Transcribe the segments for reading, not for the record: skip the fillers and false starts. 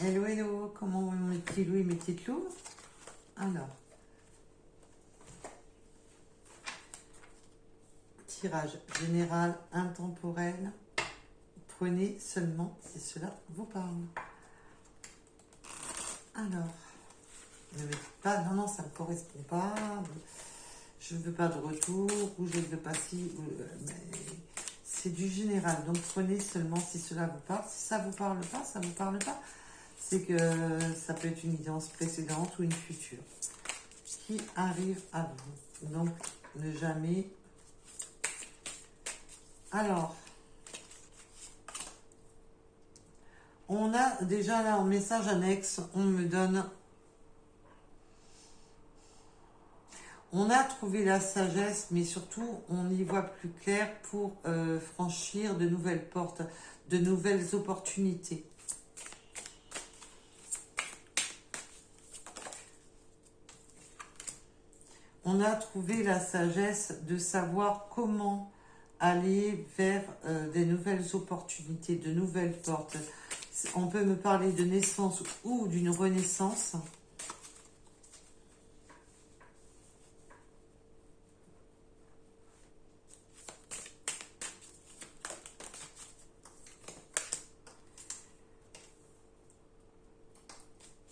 Hello, hello, comment vont mes petits loups et mes petites loups? Alors, tirage général intemporel. Prenez seulement si cela vous parle. Alors, ne me dites pas, non, ça ne me correspond pas, je ne veux pas de retour, ou je ne veux pas si... mais c'est du général, donc prenez seulement si cela vous parle. Si ça vous parle pas, ça vous parle pas. C'est que ça peut être une guidance précédente ou une future qui arrive à vous. Donc, ne jamais... Alors, on a déjà là en message annexe, on me donne... On a trouvé la sagesse, mais surtout, on y voit plus clair pour franchir de nouvelles portes, de nouvelles opportunités. On a trouvé la sagesse de savoir comment aller vers des nouvelles opportunités, de nouvelles portes. On peut me parler de naissance ou d'une renaissance.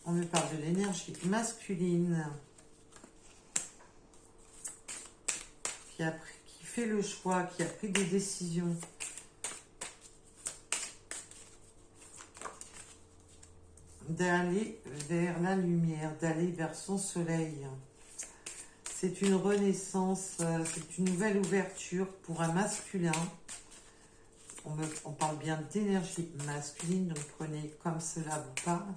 On me parle de l'énergie masculine qui fait le choix, qui a pris des décisions. D'aller vers la lumière, d'aller vers son soleil. C'est une renaissance, c'est une nouvelle ouverture pour un masculin. On parle bien d'énergie masculine, donc prenez comme cela vous parle.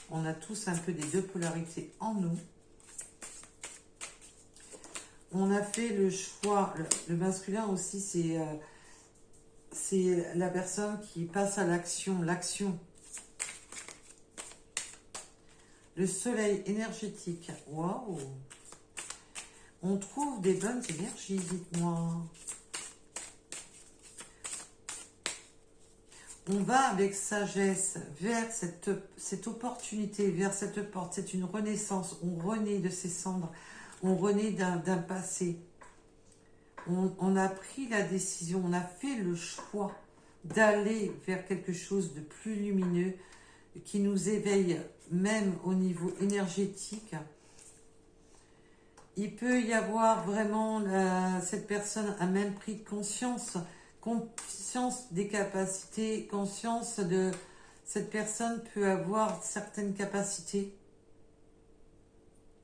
On a tous un peu des deux polarités en nous. On a fait le choix, le masculin aussi, c'est la personne qui passe à l'action, Le soleil énergétique, waouh! On trouve des bonnes énergies, dites-moi. On va avec sagesse vers cette opportunité, vers cette porte. C'est une renaissance. On renaît de ses cendres. On renaît d'un passé. On a pris la décision, on a fait le choix d'aller vers quelque chose de plus lumineux qui nous éveille même au niveau énergétique. Il peut y avoir vraiment, cette personne a même pris conscience des capacités, conscience de cette personne peut avoir certaines capacités,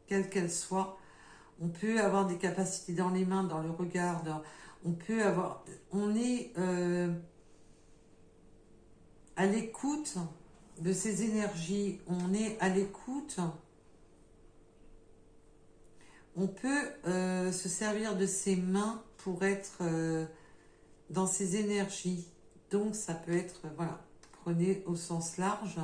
quelles qu'elles soient. On peut avoir des capacités dans les mains, dans le regard, on est à l'écoute de ces énergies, on est à l'écoute. On peut se servir de ses mains pour être dans ces énergies. Donc ça peut être, voilà, prenez au sens large.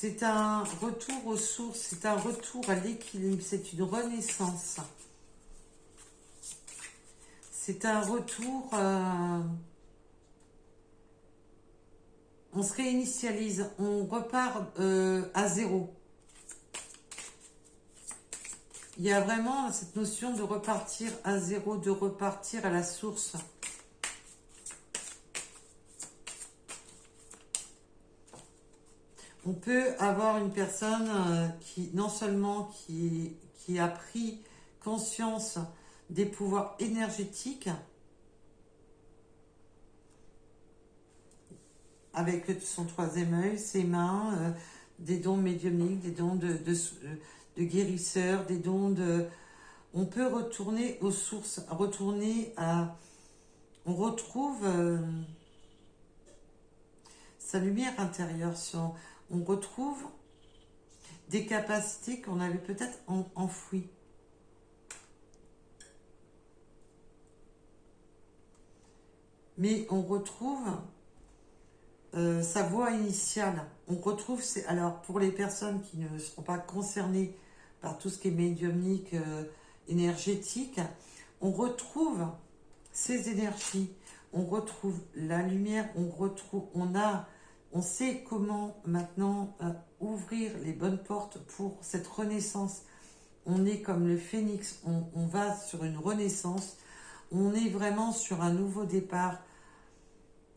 C'est un retour aux sources, c'est un retour à l'équilibre, c'est une renaissance. C'est un retour, on se réinitialise, on repart à zéro. Il y a vraiment cette notion de repartir à zéro, de repartir à la source. On peut avoir une personne qui, non seulement qui a pris conscience des pouvoirs énergétiques, avec son troisième œil, ses mains, des dons médiumniques, des dons de guérisseurs, des dons de... On peut retourner aux sources, on retrouve sa lumière intérieure, on retrouve des capacités qu'on avait peut-être enfouies. Mais on retrouve sa voie initiale. On retrouve, alors pour les personnes qui ne seront pas concernées par tout ce qui est médiumnique, énergétique, on retrouve ces énergies, on retrouve la lumière, on sait comment maintenant ouvrir les bonnes portes pour cette renaissance. On est comme le phénix, on va sur une renaissance, on est vraiment sur un nouveau départ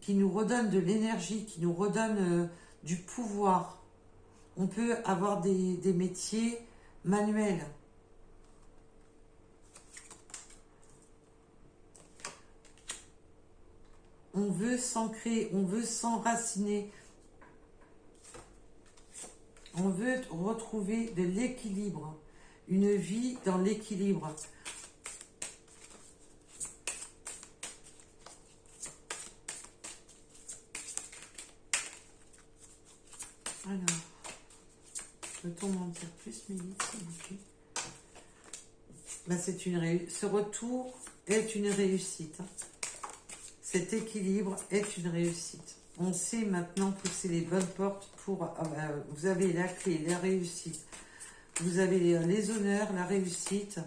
qui nous redonne de l'énergie, qui nous redonne du pouvoir. On peut avoir des métiers manuels. On veut s'ancrer, on veut s'enraciner. On veut retrouver de l'équilibre, une vie dans l'équilibre. Alors, peut-on m'en dire plus, Mélanie, s'il vous plaît? Ben, ce retour est une réussite. Cet équilibre est une réussite. On sait maintenant pousser les bonnes portes pour... vous avez la clé, la réussite. Vous avez les honneurs, la réussite.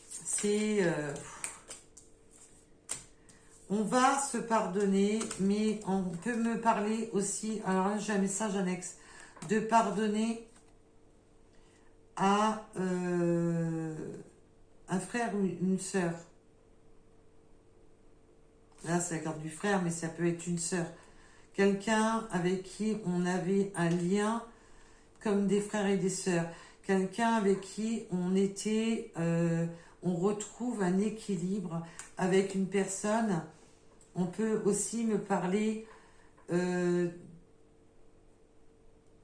C'est... on va se pardonner, mais on peut me parler aussi... Alors là, j'ai un message annexe. De pardonner à un frère ou une sœur. Là, c'est la carte du frère, mais ça peut être une sœur. Quelqu'un avec qui on avait un lien comme des frères et des sœurs. Quelqu'un avec qui on était... on retrouve un équilibre avec une personne. On peut aussi me parler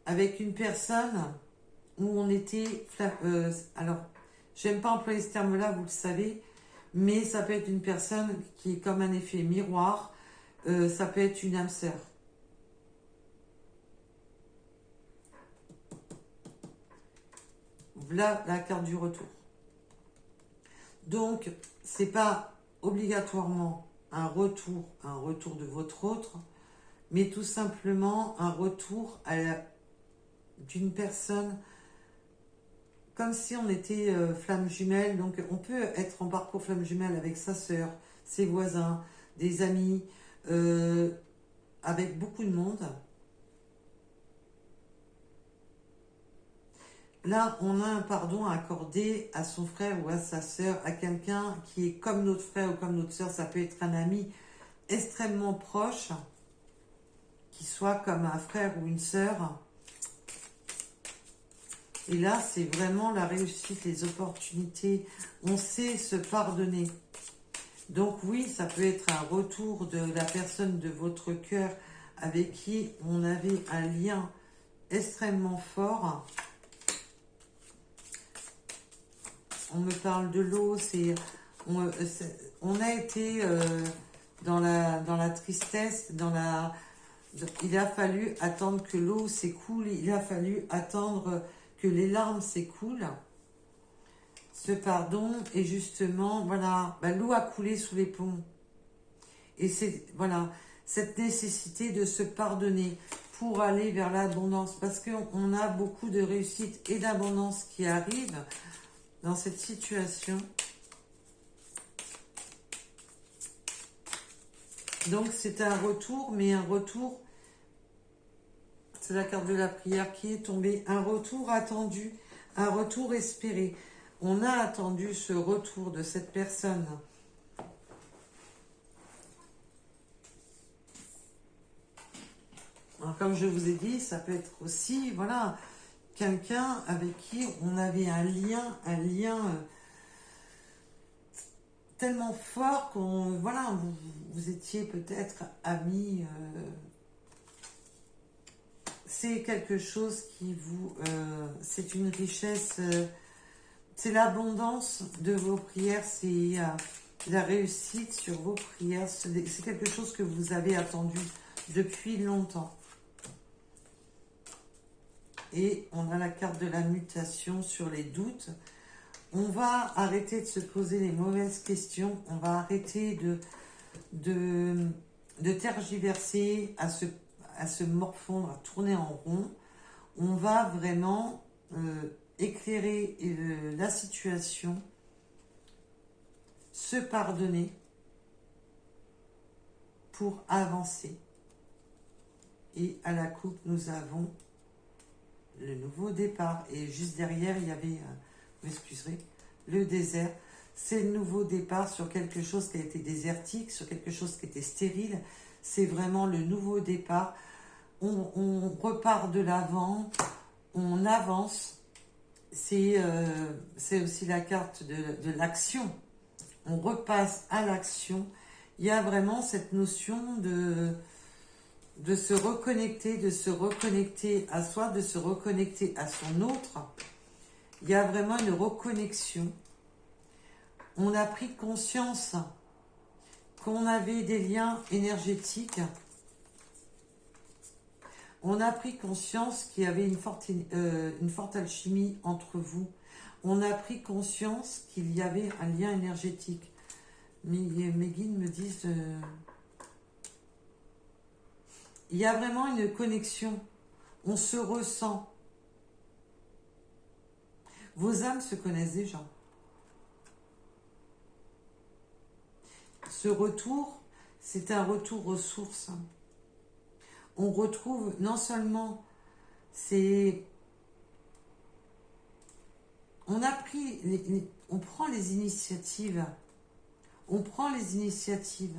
avec une personne où on était... alors, j'aime pas employer ce terme-là, vous le savez, mais ça peut être une personne qui est comme un effet miroir. Ça peut être une âme sœur. Voilà la carte du retour. Donc, c'est pas obligatoirement un retour de votre autre, mais tout simplement un retour d'une personne comme si on était flamme jumelle. Donc, on peut être en parcours flamme jumelle avec sa sœur, ses voisins, des amis, avec beaucoup de monde. Là, on a un pardon à accorder à son frère ou à sa sœur, à quelqu'un qui est comme notre frère ou comme notre sœur. Ça peut être un ami extrêmement proche, qui soit comme un frère ou une sœur. Et là, c'est vraiment la réussite, les opportunités. On sait se pardonner. Donc oui, ça peut être un retour de la personne de votre cœur avec qui on avait un lien extrêmement fort. On me parle de l'eau, on a été dans la tristesse, il a fallu attendre que l'eau s'écoule, il a fallu attendre que les larmes s'écoulent. Ce pardon est justement, voilà, l'eau a coulé sous les ponts. Et c'est, voilà, cette nécessité de se pardonner pour aller vers l'abondance. Parce qu'on a beaucoup de réussite et d'abondance qui arrivent dans cette situation. Donc c'est un retour, mais un retour, c'est la carte de la prière qui est tombée, un retour attendu, un retour espéré. On a attendu ce retour de cette personne. Alors, comme je vous ai dit, ça peut être aussi, voilà, quelqu'un avec qui on avait un lien tellement fort qu'on, voilà, vous étiez peut-être amis. C'est quelque chose qui vous, c'est une richesse, c'est l'abondance de vos prières, c'est la réussite sur vos prières. C'est quelque chose que vous avez attendu depuis longtemps. Et on a la carte de la mutation sur les doutes. On va arrêter de se poser les mauvaises questions. On va arrêter de tergiverser, à se morfondre, à tourner en rond. On va vraiment éclairer la situation se pardonner pour avancer. Et à la coupe, nous avons le nouveau départ. Et juste derrière, il y avait, vous m'excuserez, le désert. C'est le nouveau départ sur quelque chose qui a été désertique, sur quelque chose qui était stérile. C'est vraiment le nouveau départ. On repart de l'avant, on avance. C'est aussi la carte de l'action. On repasse à l'action. Il y a vraiment cette notion de se reconnecter à soi, de se reconnecter à son autre. Il y a vraiment une reconnexion. On a pris conscience qu'on avait des liens énergétiques. On a pris conscience qu'il y avait une forte alchimie entre vous. On a pris conscience qu'il y avait un lien énergétique. Mes guides me disent... il y a vraiment une connexion. On se ressent. Vos âmes se connaissent déjà. Ce retour, c'est un retour aux sources. On retrouve non seulement on a pris, on prend les initiatives. On prend les initiatives.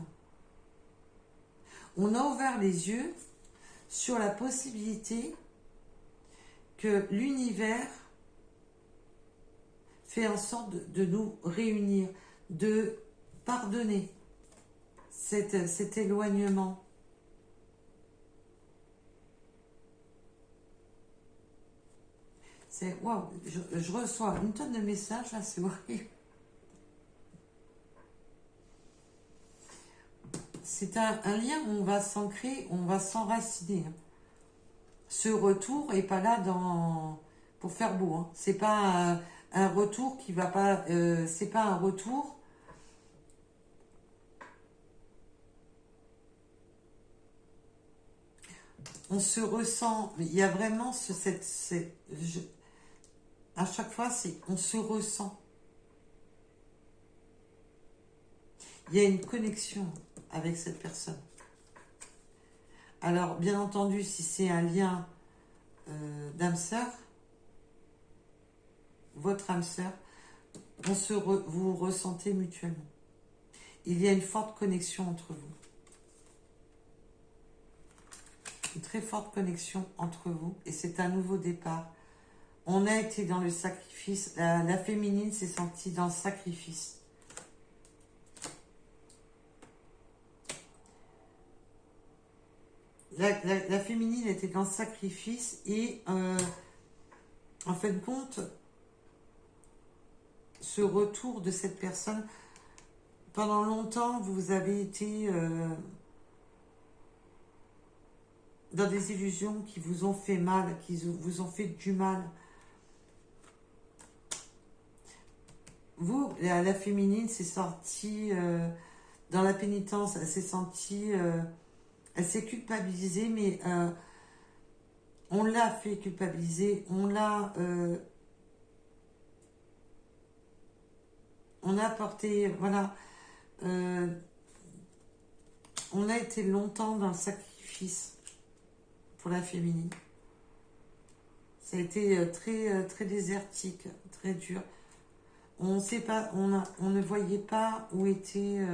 On a ouvert les yeux sur la possibilité que l'univers fait en sorte de nous réunir, de pardonner cet éloignement. C'est waouh, je reçois une tonne de messages là, c'est horrible. C'est un lien où on va s'ancrer, on va s'enraciner. Ce retour est pas là pour faire beau. Hein. C'est pas un retour qui va pas. C'est pas un retour. On se ressent. Il y a vraiment à chaque fois, on se ressent. Il y a une connexion avec cette personne. Alors, bien entendu, si c'est un lien d'âme sœur, votre âme sœur, vous ressentez mutuellement. Il y a une forte connexion entre vous. Une très forte connexion entre vous. Et c'est un nouveau départ. On a été dans le sacrifice. La féminine s'est sentie dans le sacrifice. La féminine était dans le sacrifice et en fin de compte, ce retour de cette personne, pendant longtemps, vous avez été dans des illusions qui vous ont fait mal, qui vous ont fait du mal. Vous, la féminine s'est sortie dans la pénitence, elle s'est sentie... elle s'est culpabilisée, mais on l'a fait culpabiliser, on a apporté, voilà, on a été longtemps dans le sacrifice pour la féminine. Ça a été très désertique, très dur. On sait pas, on ne voyait pas où était.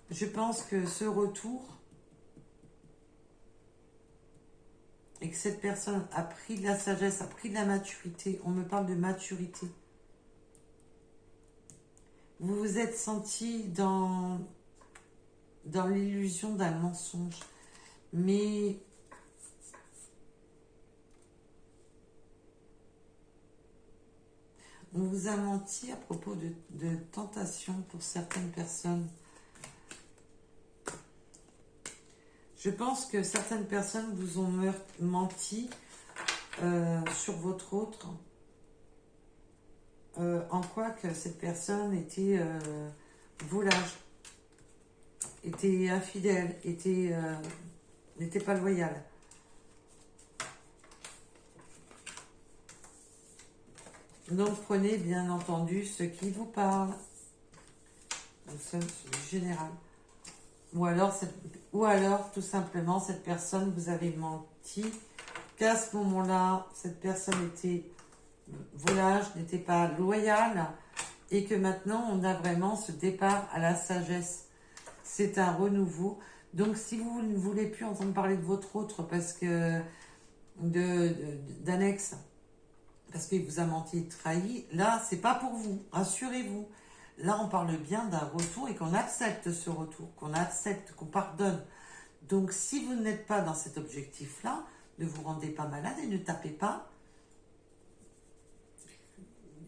Je pense que ce retour et que cette personne a pris de la sagesse, a pris de la maturité. On me parle de maturité. Vous vous êtes senti dans l'illusion d'un mensonge, mais on vous a menti à propos de tentation pour certaines personnes. Je pense que certaines personnes vous ont menti sur votre autre. En quoi que cette personne était volage, était infidèle, n'était pas loyale. Donc prenez bien entendu ce qui vous parle. Nous sommes sur du général. Ou alors, tout simplement, cette personne vous avait menti, qu'à ce moment-là, cette personne était volage, n'était pas loyale, et que maintenant, on a vraiment ce départ à la sagesse. C'est un renouveau. Donc, si vous ne voulez plus entendre parler de votre autre parce que d'annexe, parce qu'il vous a menti et trahi, là, c'est pas pour vous. Rassurez-vous. Là, on parle bien d'un retour et qu'on accepte ce retour, qu'on accepte, qu'on pardonne. Donc, si vous n'êtes pas dans cet objectif-là, ne vous rendez pas malade et ne tapez pas.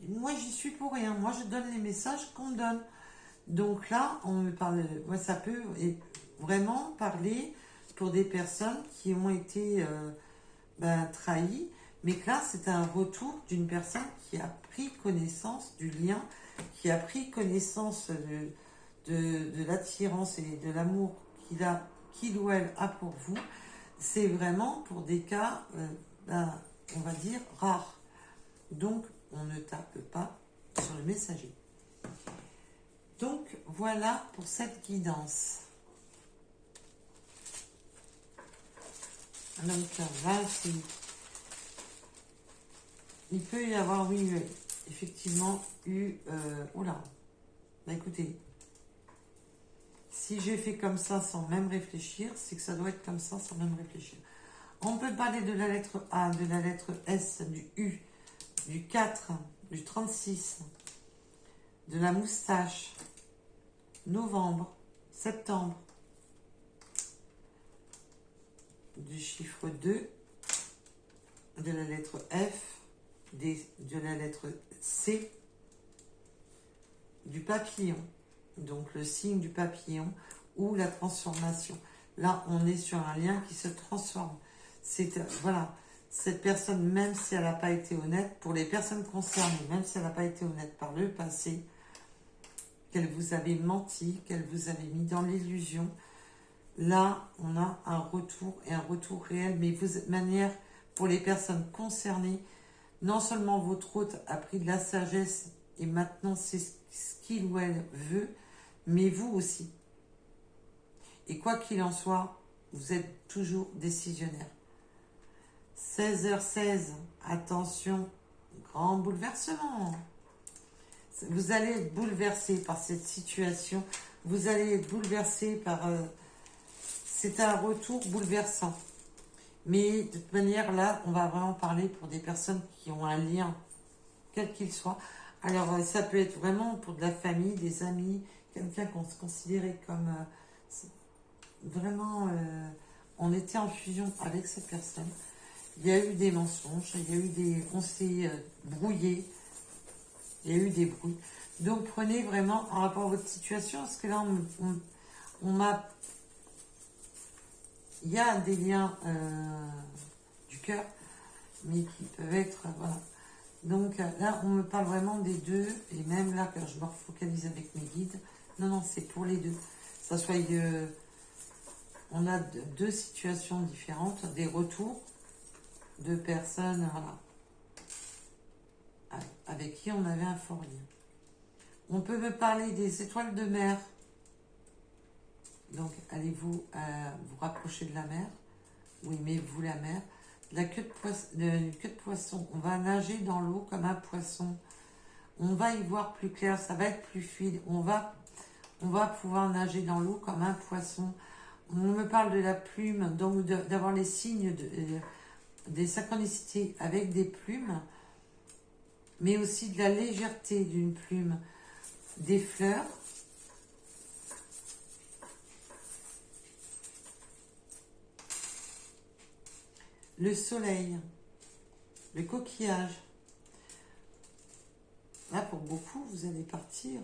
Moi, j'y suis pour rien. Moi, je donne les messages qu'on me donne. Donc là, on me parle. Moi, ça peut vraiment parler pour des personnes qui ont été trahies, mais que là, c'est un retour d'une personne qui a pris connaissance du lien, qui a pris connaissance de l'attirance et de l'amour qu'il ou elle a pour vous. C'est vraiment pour des cas, on va dire, rares. Donc, on ne tape pas sur le messager. Donc, voilà pour cette guidance. Donc, là, il peut y avoir, oui, effectivement, oula, bah écoutez, si j'ai fait comme ça sans même réfléchir, c'est que ça doit être comme ça sans même réfléchir. On peut parler de la lettre A, de la lettre S, du U, du 4, du 36, de la moustache, novembre, septembre, du chiffre 2, de la lettre F, de la lettre C, du papillon, donc le signe du papillon ou la transformation. Là, on est sur un lien qui se transforme. Voilà, cette personne, même si elle n'a pas été honnête, pour les personnes concernées, même si elle n'a pas été honnête par le passé, qu'elle vous avait menti, qu'elle vous avait mis dans l'illusion, là, on a un retour et un retour réel, mais de manière, pour les personnes concernées, non seulement votre hôte a pris de la sagesse et maintenant c'est ce qu'il ou elle veut, mais vous aussi. Et quoi qu'il en soit, vous êtes toujours décisionnaire. 16h16, attention, grand bouleversement. Vous allez être bouleversé par cette situation. Vous allez être bouleversé par... c'est un retour bouleversant. Mais de toute manière, là, on va vraiment parler pour des personnes qui ont un lien, quel qu'il soit. Alors, ça peut être vraiment pour de la famille, des amis, quelqu'un qu'on se considérait comme vraiment... on était en fusion avec cette personne. Il y a eu des mensonges, il y a eu on s'est brouillé, il y a eu des bruits. Donc, prenez vraiment en rapport à votre situation, parce que là, on m'a... Il y a des liens du cœur, mais qui peuvent être... voilà. Donc là, on me parle vraiment des deux, et même là, quand je me refocalise avec mes guides, non, c'est pour les deux. Ça soit... on a deux situations différentes, des retours de personnes, voilà, avec qui on avait un fort lien. On peut me parler des étoiles de mer. Donc, allez-vous vous rapprocher de la mer, ou aimez-vous la mer. La queue de poisson, on va nager dans l'eau comme un poisson. On va y voir plus clair, ça va être plus fluide. On va pouvoir nager dans l'eau comme un poisson. On me parle de la plume, donc d'avoir les signes des synchronicités avec des plumes, mais aussi de la légèreté d'une plume, des fleurs. Le soleil, le coquillage. Là, pour beaucoup, vous allez partir,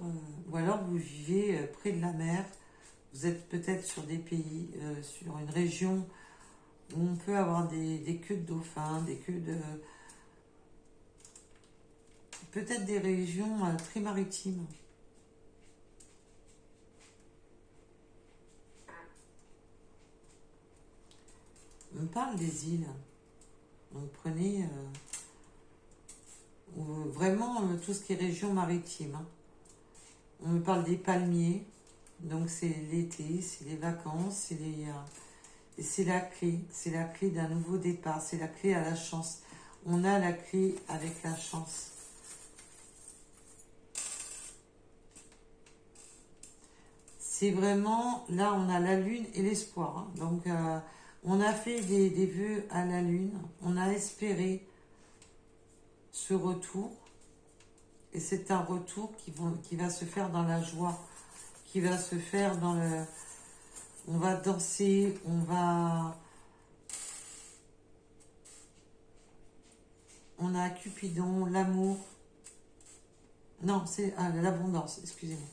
ou alors vous vivez près de la mer. Vous êtes peut-être sur des pays, sur une région où on peut avoir des queues de dauphins, des queues de... peut-être des régions très maritimes. On parle des îles. Donc prenez vraiment tout ce qui est région maritime. Hein. On me parle des palmiers. Donc c'est l'été, c'est les vacances, c'est la clé. C'est la clé d'un nouveau départ. C'est la clé à la chance. On a la clé avec la chance. C'est vraiment, là on a la lune et l'espoir. Hein. Donc on a fait des vœux à la lune. On a espéré ce retour. Et c'est un retour qui va se faire dans la joie. Qui va se faire dans le... On va danser, on a Cupidon, l'amour. Non, c'est l'abondance, excusez-moi.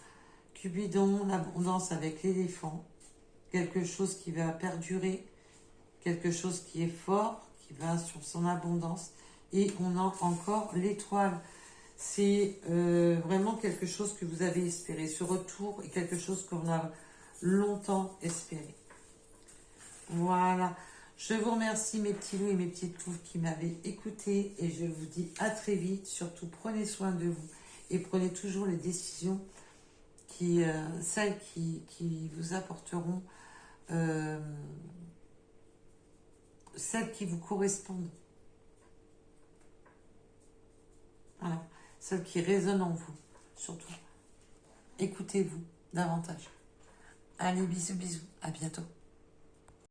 Cupidon, l'abondance avec l'éléphant. Quelque chose qui va perdurer. Quelque chose qui est fort, qui va sur son abondance. Et on a encore l'étoile. C'est vraiment quelque chose que vous avez espéré. Ce retour est quelque chose qu'on a longtemps espéré. Voilà. Je vous remercie mes petits loups et mes petites loups qui m'avaient écouté. Et je vous dis à très vite. Surtout, prenez soin de vous. Et prenez toujours les décisions celles qui vous apporteront, celles qui vous correspondent. Voilà. Celles qui résonnent en vous, surtout. Écoutez-vous davantage. Allez, bisous, bisous. À bientôt.